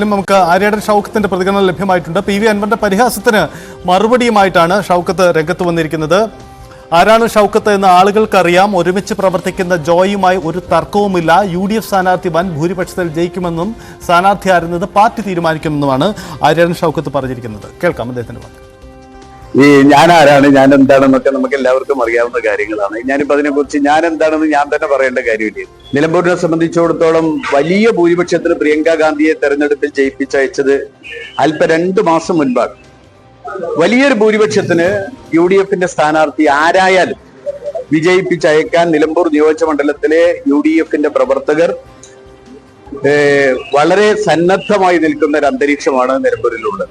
നമുക്ക് ആര്യാടൻ ഷൗക്കത്തിന്റെ പ്രതികരണം ലഭ്യമായിട്ടുണ്ട്. P V അൻവറിന്റെ പരിഹാസത്തിന് മറുപടിയുമായിട്ടാണ് ഷൗക്കത്ത് രംഗത്ത് വന്നിരിക്കുന്നത്. ആരാണ് ഷൗക്കത്ത് എന്ന് ആളുകൾക്കറിയാം. ഒരുമിച്ച് പ്രവർത്തിക്കുന്ന ജോയുമായി ഒരു തർക്കവുമില്ല. UDF സ്ഥാനാർത്ഥി വൻ ഭൂരിപക്ഷത്തിൽ ജയിക്കുമെന്നും സ്ഥാനാർത്ഥി ആരുന്നത് പാർട്ടി തീരുമാനിക്കുമെന്നുമാണ് ആര്യാടൻ ഷൗക്കത്ത് പറഞ്ഞിരിക്കുന്നത്. കേൾക്കാം അദ്ദേഹത്തിന്റെ വാക്ക്. ഞാൻ ആരാണ്, ഞാൻ എന്താണെന്നൊക്കെ നമുക്ക് എല്ലാവർക്കും അറിയാവുന്ന കാര്യങ്ങളാണ്. ഞാനിപ്പോ അതിനെക്കുറിച്ച് ഞാൻ എന്താണെന്ന് ഞാൻ തന്നെ പറയേണ്ട കാര്യമില്ല. നിലമ്പൂരിനെ സംബന്ധിച്ചിടത്തോളം വലിയ ഭൂരിപക്ഷത്തിന് പ്രിയങ്ക ഗാന്ധിയെ തെരഞ്ഞെടുപ്പിൽ ജയിപ്പിച്ചയച്ചത് 2 മാസം മുൻപാണ്. വലിയൊരു ഭൂരിപക്ഷത്തിന് UDFന്റെ സ്ഥാനാർത്ഥി ആരായാലും വിജയിപ്പിച്ചയക്കാൻ നിലമ്പൂർ നിയോജകമണ്ഡലത്തിലെ UDFന്റെ പ്രവർത്തകർ വളരെ സന്നദ്ധമായി നിൽക്കുന്ന ഒരു അന്തരീക്ഷമാണ് നിലമ്പൂരിലുള്ളത്.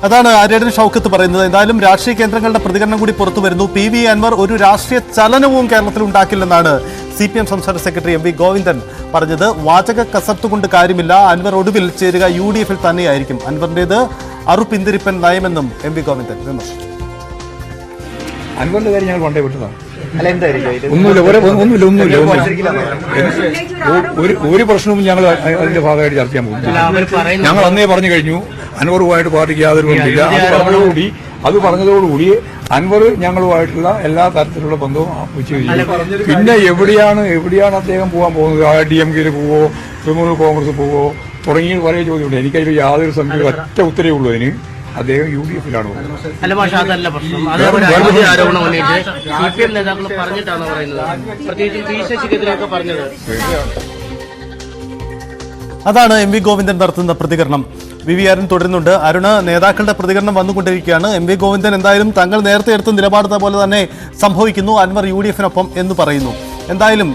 അതാണ് ആര്യാടൻ ഷൗക്കത്ത് പറയുന്നത്. എന്തായാലും രാഷ്ട്രീയ കേന്ദ്രങ്ങളുടെ പ്രതികരണം കൂടി പുറത്തു വരുന്നു. പി വി അൻവർ ഒരു രാഷ്ട്രീയ ചലനവും കേരളത്തിൽ ഉണ്ടാക്കില്ലെന്നാണ് CPM സംസ്ഥാന സെക്രട്ടറി MV ഗോവിന്ദൻ പറഞ്ഞത്. വാചക കസർത്ത് കൊണ്ട് കാര്യമില്ല. അൻവർ ഒടുവിൽ ചേരുക UDFിൽ തന്നെയായിരിക്കും. അൻവറിന്റേത് അറുപിന്തിരിപ്പൻ നയമെന്നും MV ഗോവിന്ദൻ വിമർശിച്ചു. അൻവറിന്റെ കാര്യം ഞങ്ങൾ കൊണ്ടേ വിട്ടതാണ്. ഒരു പ്രശ്നവും ഞങ്ങൾ അതിന്റെ ഭാഗമായിട്ട് ചർച്ച ചെയ്യാൻ പോകും. ഞങ്ങൾ അന്നേ പറഞ്ഞു കഴിഞ്ഞു അൻവറുമായിട്ട് പാർട്ടിക്ക് യാതൊരു ബന്ധമില്ല. അത് പറഞ്ഞതോടുകൂടി അൻവർ ഞങ്ങളുമായിട്ടുള്ള എല്ലാ തരത്തിലുള്ള ബന്ധവും വെച്ച് കഴിഞ്ഞു. പിന്നെ എവിടെയാണ് അദ്ദേഹം പോകാൻ പോകുന്നത്? DMK-യിൽ പോവോ, തൃണമൂൽ കോൺഗ്രസ് പോവോ തുടങ്ങിയ കുറേ ചോദ്യമുണ്ട്. എനിക്കതിൽ യാതൊരു സംശയം ഒറ്റ ഉത്തരവേ ഉള്ളൂ. അതിന് അദ്ദേഹം UDF-ലാണ് അതാണ് MV ഗോവിന്ദൻ നടത്തുന്ന പ്രതികരണം. VV അരുൺ തുടരുന്നുണ്ട്. അരുണ്, നേതാക്കളുടെ പ്രതികരണം വന്നുകൊണ്ടിരിക്കുകയാണ്. MV ഗോവിന്ദൻ എന്തായാലും തങ്ങൾ നേരത്തെ എടുത്ത നിലപാട് പോലെ തന്നെ സംഭവിക്കുന്നു, അൻവർ UDF-നൊപ്പം എന്ന് പറയുന്നു. എന്തായാലും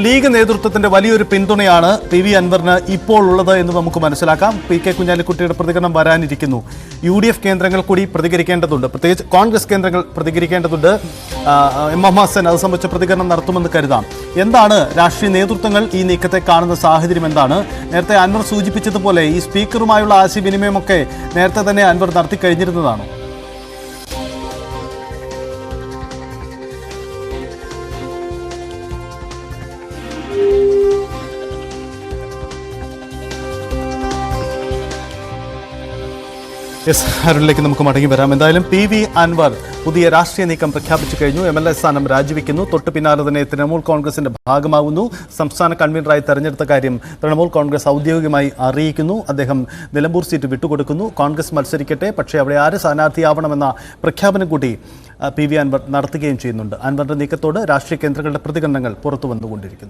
ലീഗ് നേതൃത്വത്തിന്റെ വലിയൊരു പിന്തുണയാണ് PV അൻവറിന് ഇപ്പോൾ ഉള്ളത് എന്ന് നമുക്ക് മനസ്സിലാക്കാം. PK കുഞ്ഞാലിക്കുട്ടിയുടെ പ്രതികരണം വരാനിരിക്കുന്നു. UDF കേന്ദ്രങ്ങൾ കൂടി പ്രതികരിക്കേണ്ടതുണ്ട്, പ്രത്യേകിച്ച് കോൺഗ്രസ് കേന്ദ്രങ്ങൾ പ്രതികരിക്കേണ്ടതുണ്ട്. MM ഹസൻ അത് സംബന്ധിച്ച പ്രതികരണം നടത്തുമെന്ന് കരുതാം. എന്താണ് രാഷ്ട്രീയ നേതൃത്വങ്ങൾ ഈ നീക്കത്തെ കാണുന്ന സാഹചര്യം? എന്താണ് നേരത്തെ അൻവർ സൂചിപ്പിച്ചതുപോലെ ഈ സ്പീക്കറുമായുള്ള ആശയവിനിമയമൊക്കെ നേരത്തെ തന്നെ അൻവർ നടത്തി കഴിഞ്ഞിരുന്നതാണോ? അരുണിലേക്ക് നമുക്ക് മടങ്ങി വരാം. എന്തായാലും PV അൻവർ പുതിയ രാഷ്ട്രീയ നീക്കം പ്രഖ്യാപിച്ചു കഴിഞ്ഞു. MLA സ്ഥാനം രാജിവെക്കുന്നു. തൊട്ടു പിന്നാലെ തന്നെ തൃണമൂൽ കോൺഗ്രസിന്റെ ഭാഗമാകുന്നു. സംസ്ഥാന കൺവീനറായി തെരഞ്ഞെടുത്ത കാര്യം തൃണമൂൽ കോൺഗ്രസ് ഔദ്യോഗികമായി അറിയിക്കുന്നു. അദ്ദേഹം നിലമ്പൂർ സീറ്റ് വിട്ടുകൊടുക്കുന്നു. കോൺഗ്രസ് മത്സരിക്കട്ടെ, പക്ഷേ അവിടെ ആര് സ്ഥാനാർത്ഥിയാവണമെന്ന പ്രഖ്യാപനം കൂടി PV അൻവർ നടത്തുകയും ചെയ്യുന്നുണ്ട്. അൻവറിന്റെ നീക്കത്തോട് രാഷ്ട്രീയ കേന്ദ്രങ്ങളുടെ പ്രതികരണങ്ങൾ പുറത്തു വന്നുകൊണ്ടിരിക്കുന്നു.